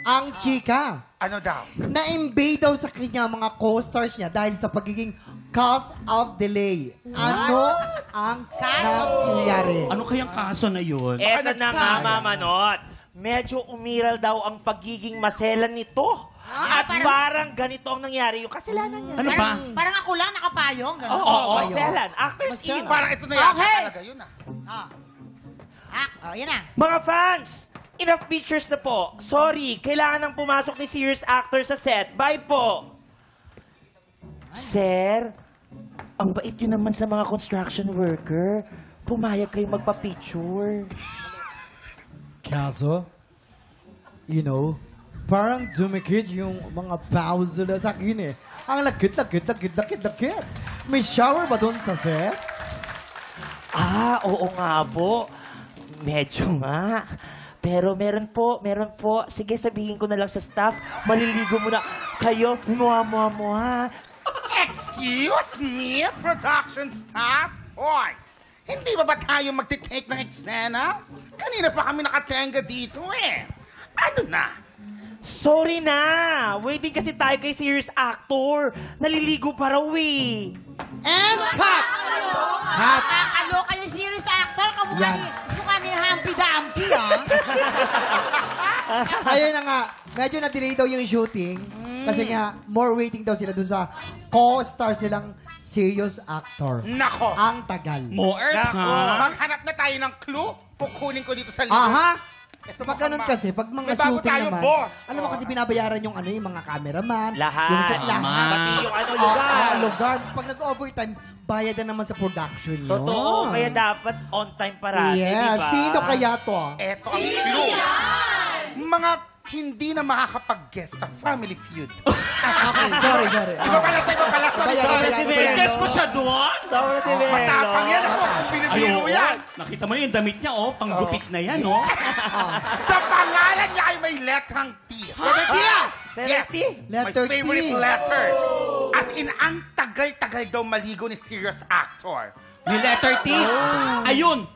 ang chika. Ano daw? Na-invade daw sa kanya mga co-stars niya dahil sa pagiging cause of delay. Ano ang nangyari? Ano kayang kaso na yun? Eto na nga, Mama Not. Medyo umiral daw ang pagiging maselan nito. At parang ganito ang nangyari yung kasalanan niya. Ano ba? Parang ako lang nakapayong. Ganun. Oo, maselan. Actors in. Parang ito na yata talaga yun Yan na. Mga fans, enough pictures na po. Sorry, kailangan nang pumasok ni serious actor sa set. Bye po. Sir, ang bait yun naman sa mga construction worker. Pumayag kayo magpa-picture. Kaso, parang dumikit yung mga bows nila sa akin eh. Ang lakit. May shower ba doon sa set? Oo nga po. Medyo nga. Pero meron po. Sige, sabihin ko na lang sa staff. Maliligo muna. Kayo, mua. Excuse me, production staff? Hoy, hindi ba tayo magtitake ng eksena? Kanina pa kami nakatenga dito eh. Ano na? Sorry na. Waiting kasi tayo kay serious actor. Naliligo pa raw eh. And cut! Cut! Nakakaloka yung serious actor. Mukha ni Humpty Dumpty, Ayun na nga, medyo na-delay daw yung shooting. Kasi nga, more waiting daw sila dun sa co-star silang serious actor. Nako. Ang tagal. More, Nako. ha? Maghanap na tayo ng clue. Kukunin ko dito sa libro. Aha! Ito Pag ganun kasi, pag mga May bago shooting tayo, naman, boss. alam mo kasi binabayaran yung yung mga cameraman, Lahat. yung set lahat. Pati yung lugar. Lugar. Pag nag-overtime, bayad na naman sa production yun. Totoo. Kaya dapat on time parati, Yeah. di ba? Sino kaya to? Ito ang clue. Mga hindi na makakapag-guest sa Family Feud. Okay, sorry. Iba pala. Bayan. Guess mo siya doon? Sawa na si Melo. Matapang yan ako. Binibiro Ayoko. yan. Nakita mo yung damit niya, panggupit na yan, Sa pangalan niya ay may letrang T. Yes. Letter My favorite T. letter. As in, ang tagal-tagal daw maligo ni serious actor. May letter T. Ayun,